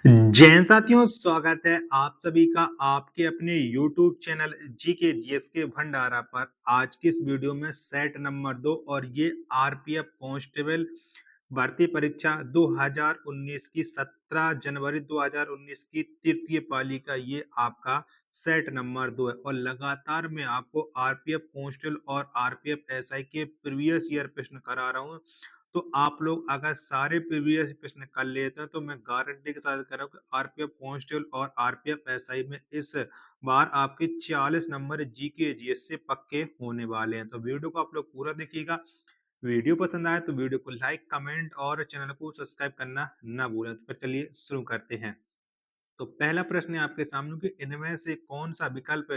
जैन साथियों, स्वागत है आप सभी का आपके अपने YouTube चैनल जीके जीएस के भंडारा पर। आज की इस वीडियो में सेट नंबर 2 और ये आरपीएफ कांस्टेबल भर्ती परीक्षा 2019 की 17 जनवरी 2019 की तृतीय पाली का ये आपका सेट नंबर 2 है। और लगातार मैं आपको आरपीएफ कांस्टेबल और आरपीएफ एसआई के प्रीवियस ईयर प्रश्न करा रहा हूँ। तो आप लोग अगर सारे प्रीवियस प्रश्न कर लेते हैं तो मैं गारंटी के साथ कह रहा हूँ कि आरपीएफ कांस्टेबल और आरपीएफ एसआई में इस बार आपके 40 नंबर जीके जीएस से पक्के होने वाले हैं। तो वीडियो को आप लोग पूरा देखिएगा। वीडियो पसंद आए तो वीडियो को लाइक, कमेंट और चैनल को सब्सक्राइब करना ना भूलें। तो फिर चलिए शुरू करते हैं। तो पहला प्रश्न है आपके सामने कि इनमें से कौन सा विकल्प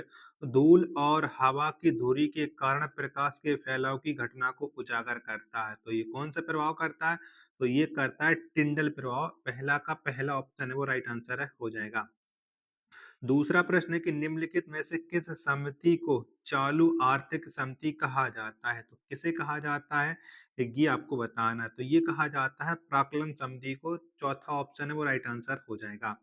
धूल और हवा की धुरी के कारण प्रकाश के फैलाव की घटना को उजागर करता है। तो ये कौन सा प्रभाव करता है? तो ये करता है टिंडल प्रभाव। पहला का पहला ऑप्शन है वो राइट आंसर है, हो जाएगा। दूसरा प्रश्न है कि निम्नलिखित में से किस समिति को चालू आर्थिक समिति कहा जाता है? तो किसे कहा जाता है ये आपको बताना है। तो ये कहा जाता है प्राक्कलन समिति को। चौथा ऑप्शन है वो राइट आंसर हो जाएगा।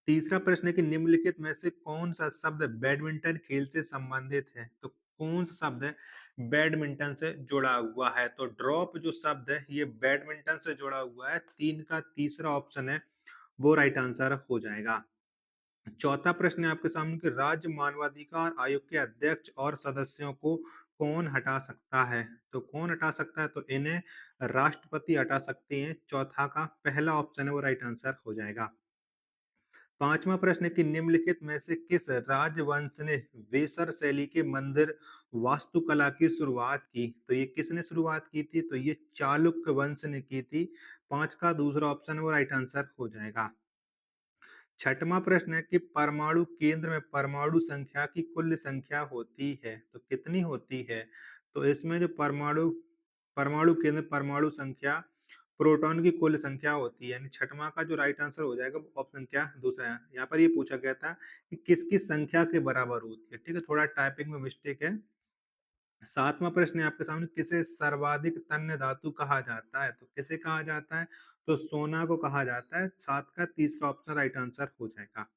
तीसरा प्रश्न है कि निम्नलिखित में से कौन सा शब्द बैडमिंटन खेल से संबंधित है? तो कौन सा शब्द है बैडमिंटन से जुड़ा हुआ है? तो ड्रॉप जो शब्द है ये बैडमिंटन से जुड़ा हुआ है। तीन का तीसरा ऑप्शन है वो राइट आंसर हो जाएगा। चौथा प्रश्न है आपके सामने कि राज्य मानवाधिकार आयोग के अध्यक्ष और सदस्यों को कौन हटा सकता है? तो कौन हटा सकता है? तो इन्हें राष्ट्रपति हटा सकते हैं। चौथा का पहला ऑप्शन है वो राइट आंसर हो जाएगा। पांचवा प्रश्न है कि निम्नलिखित में से किस राजवंश ने वेसर शैली के मंदिर वास्तुकला की शुरुआत की? तो ये किसने शुरुआत की थी? तो ये चालुक्य वंश ने की थी। पांच का दूसरा ऑप्शन वो राइट आंसर हो जाएगा। छठवां प्रश्न है कि परमाणु केंद्र में परमाणु संख्या की कुल संख्या होती है, तो कितनी होती है? तो इसमें जो परमाणु परमाणु केंद्र परमाणु संख्या प्रोटॉन की कुल संख्या होती है। यानी छठवां का जो राइट आंसर हो जाएगा वो ऑप्शन क्या दूसरा है। यहाँ पर ये पूछा गया था कि किसकी संख्या के बराबर होती है। ठीक है, थोड़ा टाइपिंग में मिस्टेक है। सातवां प्रश्न है आपके सामने किसे सर्वाधिक तन्य धातु कहा जाता है? तो किसे कहा जाता है? तो सोना को कहा जाता है। सात का तीसरा ऑप्शन राइट आंसर हो जाएगा।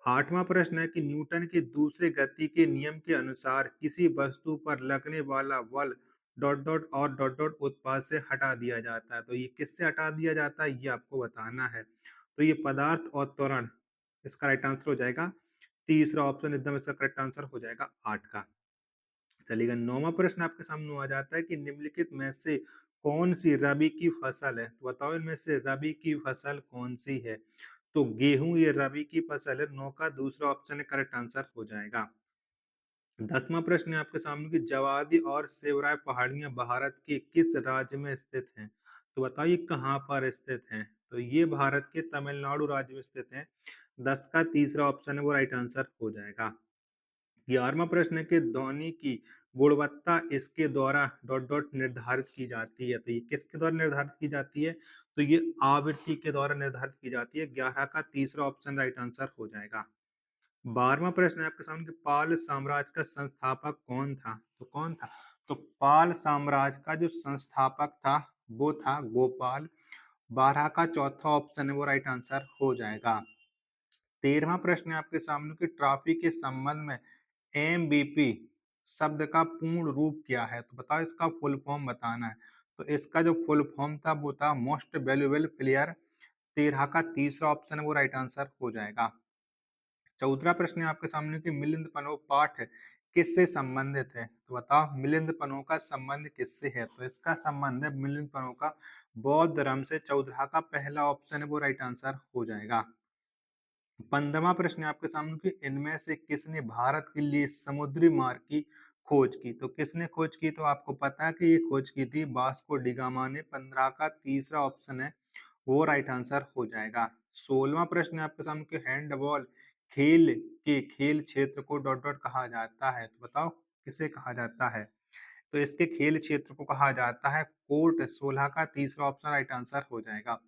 आठवां प्रश्न है कि न्यूटन के दूसरे गति के नियम के अनुसार किसी वस्तु पर लगने वाला बल डॉट डॉट और डॉट डॉट उत्पाद से हटा दिया जाता है। तो ये किससे हटा दिया जाता है ये आपको बताना है। तो ये पदार्थ और त्वरण, इसका राइट आंसर हो जाएगा तीसरा ऑप्शन। एकदम इसका करेक्ट आंसर हो जाएगा आठ का। चलिएगा, नौवां प्रश्न आपके सामने आ जाता है कि निम्नलिखित में से कौन सी रबी की फसल है? तो बताओ इनमें से रबी की फसल कौन सी है? तो गेहूं ये रबी की फसल है। नौ का दूसरा ऑप्शन है करेक्ट आंसर हो जाएगा। दसवां प्रश्न है आपके सामने कि जवादी और सेवराय पहाड़ियां भारत के किस राज्य में स्थित हैं? तो बताइए कहाँ पर स्थित हैं? तो ये भारत के तमिलनाडु राज्य में स्थित हैं। दस का तीसरा ऑप्शन है वो राइट आंसर हो जाएगा। 11वां प्रश्न है कि ध्वनि की गुणवत्ता इसके द्वारा डॉट डॉट निर्धारित की जाती है। तो ये किसके द्वारा निर्धारित की जाती है? तो ये आवृत्ति के द्वारा निर्धारित की जाती है। 11 का तीसरा ऑप्शन राइट आंसर हो जाएगा। 12वां प्रश्न है आपके सामने कि पाल साम्राज्य का संस्थापक कौन था? तो कौन था? तो पाल साम्राज्य का जो संस्थापक था वो था गोपाल। 12 का चौथा ऑप्शन है वो राइट आंसर हो जाएगा। 13वां प्रश्न है आपके सामने कि ट्रॉफी के संबंध में एमबीपी शब्द का पूर्ण रूप क्या है? तो बताओ इसका फुल फॉर्म बताना है। तो इसका जो फुल फॉर्म था वो था मोस्ट वैल्यूएबल प्लेयर। 13 का तीसरा ऑप्शन है वो राइट आंसर हो जाएगा। 14वां प्रश्न है आपके सामने कि मिलिंद पनो पाठ किससे संबंधित है? तो बताओ मिलिंद पनो का संबंध किससे है? तो इसका संबंध है मिलिंद पनो का बौद्ध धर्म से। 14 का पहला ऑप्शन है वो राइट आंसर हो जाएगा। 15वां प्रश्न है आपके सामने कि इनमें से किसने भारत के लिए समुद्री मार्ग की खोज की? तो किसने खोज की? तो आपको पता है कि ये खोज की थी वास्को डी गामा ने। 15 का तीसरा ऑप्शन है वो राइट आंसर हो जाएगा। 16वां प्रश्न है आपके सामने कि हैंडबॉल खेल के खेल क्षेत्र को डॉट डॉट कहा जाता है। तो बताओ किसे कहा जाता है? तो इसके खेल क्षेत्र को कहा जाता है कोर्ट। 16 का तीसरा ऑप्शन राइट आंसर हो जाएगा।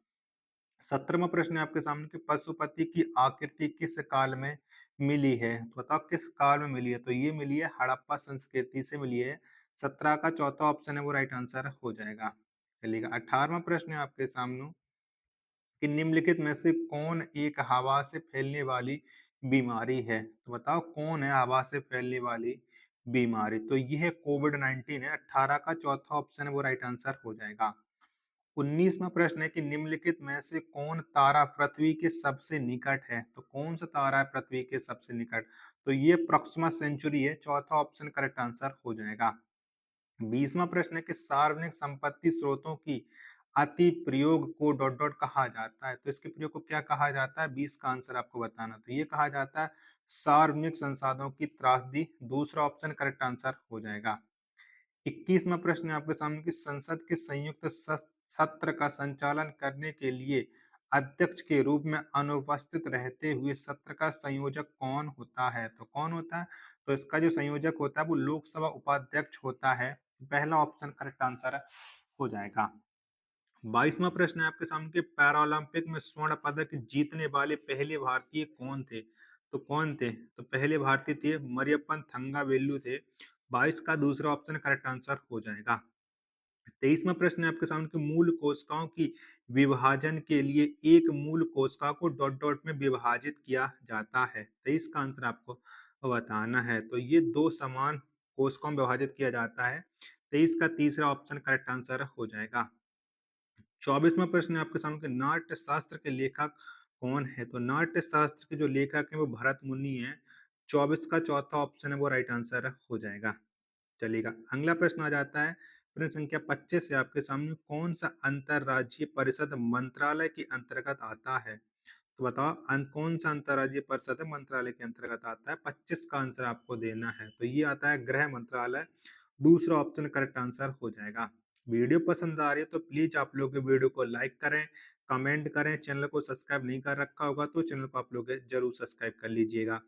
17वां प्रश्न है आपके सामने कि पशुपति की आकृति किस काल में मिली है? तो बताओ किस काल में मिली है? तो ये मिली है हड़प्पा संस्कृति से मिली है। 17 का चौथा ऑप्शन है वो राइट आंसर हो जाएगा। चलिएगा, 18वां प्रश्न है आपके सामने कि निम्नलिखित में से कौन एक हवा से फैलने वाली बीमारी है? तो बताओ कौन है हवा से फैलने वाली बीमारी? तो ये है कोविड-19 है। 18 का चौथा ऑप्शन है वो राइट आंसर हो जाएगा। 19वां प्रश्न है कि निम्नलिखित में से कौन तारा पृथ्वी के सबसे निकट है? तो कौन सा तारा है पृथ्वी के सबसे निकट? तो ये प्रोक्सिमा सेंचुरी है। चौथा ऑप्शन करेक्ट आंसर हो जाएगा। 20वां प्रश्न है कि सार्वजनिक संपत्ति स्रोतों की अति प्रयोग को डॉट डॉट कहा जाता है। तो इसके प्रयोग को क्या कहा जाता है? 20 का आंसर आपको बताना। तो ये कहा जाता है सार्वजनिक संसाधनों की त्रासदी। दूसरा ऑप्शन करेक्ट आंसर हो जाएगा। 21वां प्रश्न है आपके सामने कि संसद के संयुक्त सत्र का संचालन करने के लिए अध्यक्ष के रूप में अनुपस्थित रहते हुए सत्र का संयोजक कौन होता है? तो कौन होता है? तो इसका जो संयोजक होता है वो लोकसभा उपाध्यक्ष होता है। पहला ऑप्शन करेक्ट आंसर हो जाएगा। 22वां प्रश्न है आपके सामने कि पैरालंपिक में स्वर्ण पदक जीतने वाले पहले भारतीय कौन थे? तो कौन थे? तो पहले भारतीय थे मरियप्पन थंगावेलु थे। 22 का दूसरा ऑप्शन करेक्ट आंसर हो जाएगा। 23वां प्रश्न है आपके सामने कि मूल कोशिकाओं की विभाजन के लिए एक मूल कोशिका को डॉट डॉट में विभाजित किया जाता है। 23 का आंसर आपको बताना है। तो ये दो समान कोशिकाओं में विभाजित किया जाता है। 23 का तीसरा ऑप्शन करेक्ट आंसर हो जाएगा। 24वां प्रश्न है आपके सामने कि नाट्य शास्त्र के लेखक कौन है? तो नाट्य शास्त्र के जो लेखक हैं वो भरत मुनि हैं। 24 का चौथा ऑप्शन है वो राइट आंसर हो जाएगा। चलेगा। अगला प्रश्न आ जाता है प्रश्न संख्या 25 है आपके सामने कौन सा अंतरराज्यीय परिषद मंत्रालय के अंतर्गत आता है? तो बताओ कौन सा अंतरराज्यीय परिषद है मंत्रालय के अंतर्गत आता है? 25 का आंसर आपको देना है। तो ये आता है गृह मंत्रालय। दूसरा ऑप्शन करेक्ट आंसर हो जाएगा। वीडियो पसंद आ रही है तो प्लीज आप लोग वीडियो को लाइक करें, कमेंट करें। चैनल को सब्सक्राइब नहीं कर रखा होगा तो चैनल को आप लोग जरूर सब्सक्राइब कर लीजिएगा।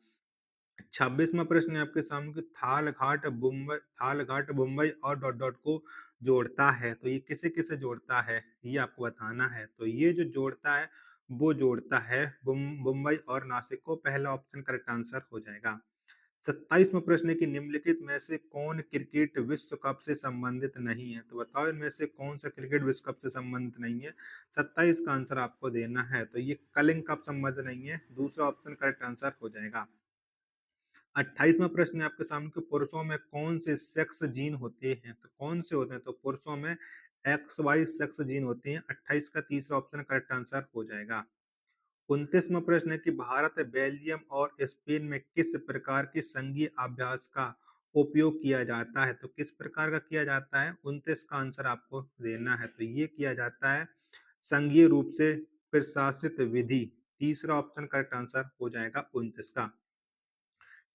26वां प्रश्न है आपके सामने कि थाल घाट मुंबई और डॉट डॉट को जोड़ता है। तो ये किसे किसे जोड़ता है ये आपको बताना है। तो ये जो जोड़ता है वो जोड़ता है मुंबई और नासिक को। पहला ऑप्शन करेक्ट आंसर हो जाएगा। 27वां प्रश्न है कि निम्नलिखित में से कौन क्रिकेट विश्व कप से संबंधित नहीं है? तो बताओ इनमें से कौन सा क्रिकेट विश्व कप से संबंधित नहीं है? 27 का आंसर आपको देना है। तो ये कलिंग कप संबंधित नहीं है। दूसरा ऑप्शन करेक्ट आंसर हो जाएगा। 28वां प्रश्न है आपके सामने कि पुरुषों में कौन से सेक्स जीन होते हैं? तो कौन से होते हैं? तो पुरुषों में एक्स वाई सेक्स जीन होते हैं। 28 का तीसरा ऑप्शन करेक्ट आंसर हो जाएगा। 29वां प्रश्न है कि भारत, बेल्जियम और स्पेन में किस प्रकार के संघीय अभ्यास का उपयोग किया जाता है? तो किस प्रकार का किया जाता है? 29 का आंसर आपको देना है। तो ये किया जाता है संघीय रूप से प्रशासित विधि। तीसरा ऑप्शन करेक्ट आंसर हो जाएगा 29 का।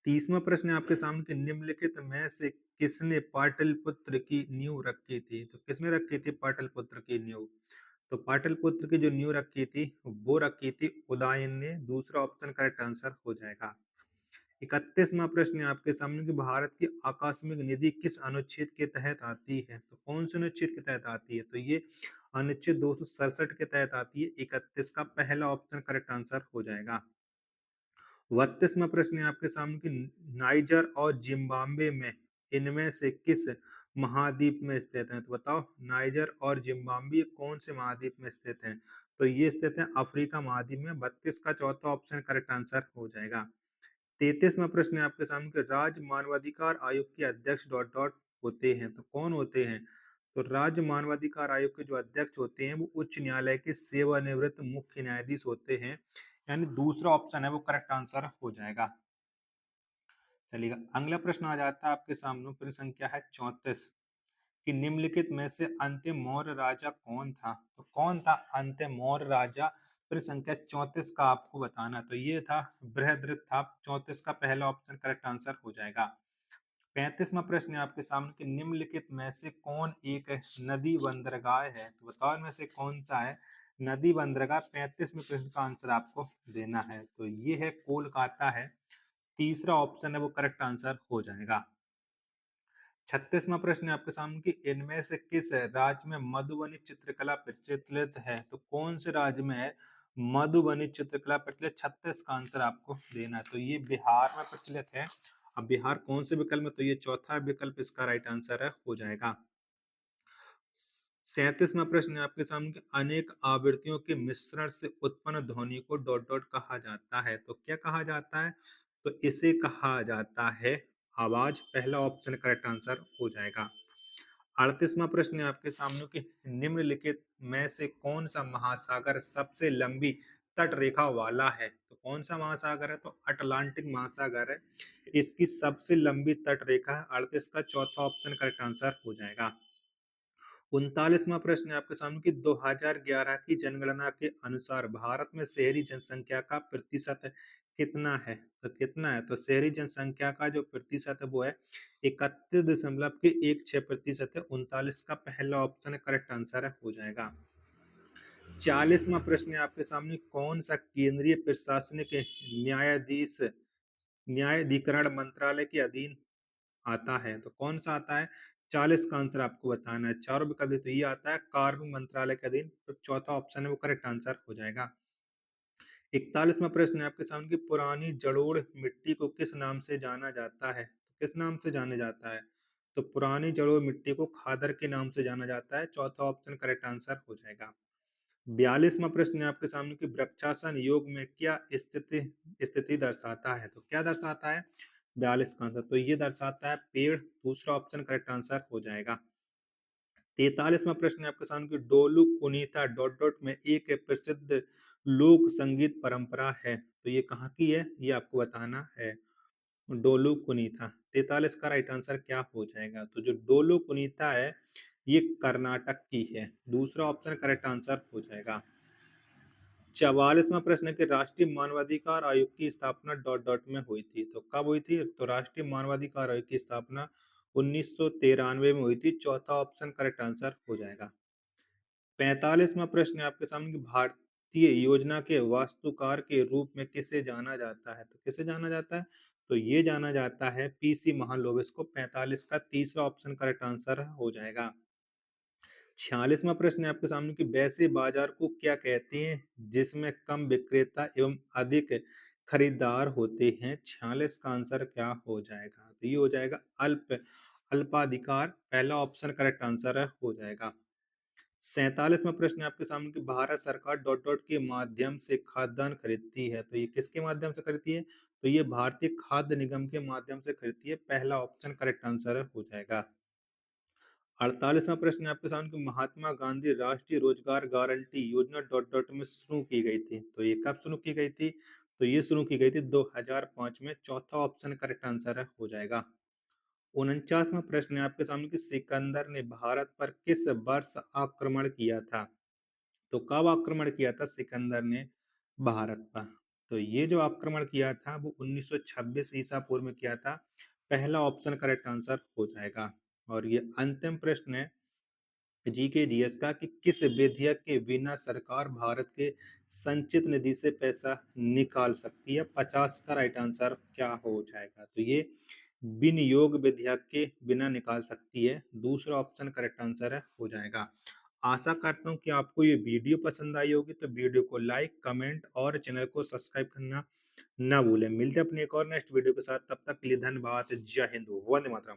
30वां प्रश्न है आपके सामने कि निम्नलिखित में से किसने पाटलिपुत्र की नींव रखी थी? तो किसने रखी थी पाटलिपुत्र की नींव? तो पाटलिपुत्र की जो नींव रखी थी वो रखी थी उदयन ने। दूसरा ऑप्शन करेक्ट आंसर हो जाएगा। 31वां प्रश्न है आपके सामने कि भारत की आकस्मिक निधि किस अनुच्छेद के तहत आती है? तो कौन से अनुच्छेद के तहत आती है? तो ये अनुच्छेद 267 के तहत आती है। 31 का पहला ऑप्शन करेक्ट आंसर हो जाएगा। 32वां प्रश्न है आपके सामने कि नाइजर और जिम्बाब्वे में इनमें से किस महाद्वीप में स्थित हैं? तो बताओ नाइजर और जिम्बाब्वे कौन से महाद्वीप में स्थित हैं? तो ये स्थित है अफ्रीका महाद्वीप में। 32 का चौथा ऑप्शन करेक्ट आंसर हो जाएगा। 33वां प्रश्न है आपके सामने कि राज्य मानवाधिकार आयोग के अध्यक्ष डॉट डॉट होते हैं। तो कौन होते हैं? तो राज्य मानवाधिकार आयोग के जो अध्यक्ष होते हैं वो उच्च न्यायालय के सेवानिवृत्त मुख्य न्यायाधीश होते हैं। यानी दूसरा ऑप्शन है वो करेक्ट आंसर हो जाएगा। चलिएगा। अगला प्रश्न आ जाता है आपके सामने। प्रश्न संख्या है 34 कि निम्नलिखित में से अंतिम मौर्य राजा कौन था? तो कौन था अंतिम मौर्य राजा? प्रश्न संख्या 34 का आपको बताना। तो ये था बृहद्रथ था। 34 का पहला ऑप्शन करेक्ट आंसर हो जाएगा। 35वां प्रश्न है आपके सामने कि निम्नलिखित में से कौन एक नदी बंदरगाह है? तो बताओ इनमें से कौन सा है नदी बंदरगाह? 35वें प्रश्न का आंसर आपको देना है। तो ये है कोलकाता है। तीसरा ऑप्शन है वो करेक्ट आंसर हो जाएगा। 36वां प्रश्न है आपके सामने कि इनमें से किस राज्य में मधुबनी चित्रकला प्रचलित है? तो कौन से राज्य में है मधुबनी चित्रकला प्रचलित? 36 का आंसर आपको देना है। तो ये बिहार में प्रचलित है। अब बिहार कौन से विकल्प में? तो ये चौथा विकल्प इसका राइट आंसर है हो जाएगा। 37वां प्रश्न है आपके सामने कि अनेक आवृत्तियों के मिश्रण से उत्पन्न ध्वनि को डॉट डॉट कहा जाता है। तो क्या कहा जाता है? तो इसे कहा जाता है आवाज। पहला ऑप्शन करेक्ट आंसर हो जाएगा। 38वां प्रश्न है आपके सामने कि निम्नलिखित में से कौन सा महासागर सबसे लंबी तट रेखा वाला है? तो कौन सा महासागर है? तो अटलांटिक महासागर है, इसकी सबसे लंबी तट रेखा है। 38 का चौथा ऑप्शन करेक्ट आंसर हो जाएगा। 39वां प्रश्न है आपके सामने कि 2011 की जनगणना के अनुसार भारत में शहरी जनसंख्या का प्रतिशत कितना है? तो कितना है? तो शहरी जनसंख्या का जो प्रतिशत है वो है 31.16% है। 39 का पहला ऑप्शन करेक्ट आंसर है हो जाएगा। 40वां प्रश्न है आपके सामने कौन सा केंद्रीय प्रशासनिक न्यायाधीश न्यायाधिकरण मंत्रालय के अधीन आता है? तो कौन सा आता है? 40 का आंसर आपको बताना है। चारों विकल्प तो ये आता है कार्मिक मंत्रालय के अधीन। तो चौथा ऑप्शन है वो करेक्ट आंसर हो जाएगा। 41वां प्रश्न है आपके सामने कि पुरानी जलोढ़ मिट्टी को किस नाम से जाना जाता है? किस नाम से जाना जाता है? तो पुरानी जलोढ़ मिट्टी को खादर के नाम से जाना जाता है। चौथा ऑप्शन करेक्ट आंसर हो जाएगा। 42वां प्रश्न है आपके सामने कि वृक्षासन योग में क्या स्थिति स्थिति दर्शाता है? तो क्या दर्शाता है? 42 का आंसर तो ये दर्शाता है पेड़। दूसरा ऑप्शन करेक्ट आंसर हो जाएगा। 43वां प्रश्न है आपके सामने कि डोलू कुनीता डॉट डॉट में एक प्रसिद्ध लोक संगीत परंपरा है। तो ये कहाँ की है? ये आपको बताना है। डोलू कुनीता। 43 का राइट आंसर क्या हो जाएगा? तो जो डोलू कुनीता है ये कर्नाटक की है। दूसरा ऑप्शन करेक्ट आंसर हो जाएगा। 44वां प्रश्न है कि राष्ट्रीय मानवाधिकार आयोग की स्थापना डॉट डॉट में हुई थी। तो कब हुई थी? तो राष्ट्रीय मानवाधिकार आयोग की स्थापना 1993 में हुई थी। चौथा ऑप्शन करेक्ट आंसर हो जाएगा। 45वां प्रश्न है आपके सामने कि भारतीय योजना के वास्तुकार के रूप में किसे जाना जाता है? तो किसे जाना जाता है? तो ये जाना जाता है पीसी महालोबेस को। 45 का तीसरा ऑप्शन करेक्ट आंसर हो जाएगा। 46वां प्रश्न है आपके सामने कि वैसे बाजार को क्या कहते हैं जिसमें कम विक्रेता एवं अधिक खरीदार होते हैं? 46 का आंसर क्या हो जाएगा? तो ये हो जाएगा अल्पाधिकार। पहला ऑप्शन करेक्ट आंसर है हो जाएगा। 47वां प्रश्न है आपके सामने कि भारत सरकार डॉट डॉट के माध्यम से खाद्यान्न खरीदती है। तो ये किसके माध्यम से खरीदती है? तो ये भारतीय खाद्य निगम के माध्यम से खरीदती है। पहला ऑप्शन करेक्ट आंसर है हो जाएगा। 48वां प्रश्न है आपके सामने कि महात्मा गांधी राष्ट्रीय रोजगार गारंटी योजना डॉट डॉट में शुरू की गई थी। तो ये कब शुरू की गई थी? तो ये शुरू की गई थी 2005 में। चौथा ऑप्शन करेक्ट आंसर है हो जाएगा। 49वां प्रश्न है आपके सामने कि सिकंदर ने भारत पर किस वर्ष आक्रमण किया था? तो कब आक्रमण किया था सिकंदर ने भारत पर? तो ये जो आक्रमण किया था वो 1926 ईसा पूर्व में किया था। पहला ऑप्शन करेक्ट आंसर हो जाएगा। और ये अंतिम प्रश्न है जीके जीएस का कि किस विधेयक के बिना सरकार भारत के संचित निधि से पैसा निकाल सकती है? 50 का राइट आंसर क्या हो जाएगा? तो ये विनियोग विधेयक के बिना निकाल सकती है। दूसरा ऑप्शन करेक्ट आंसर है हो जाएगा। आशा करता हूँ कि आपको ये वीडियो पसंद आई होगी। तो वीडियो को लाइक कमेंट और चैनल को सब्सक्राइब करना ना भूलें। मिलते हैं अपने एक और नेक्स्ट वीडियो के साथ। तब तक के लिए धन्यवाद। जय हिंद, वंदे मातरम।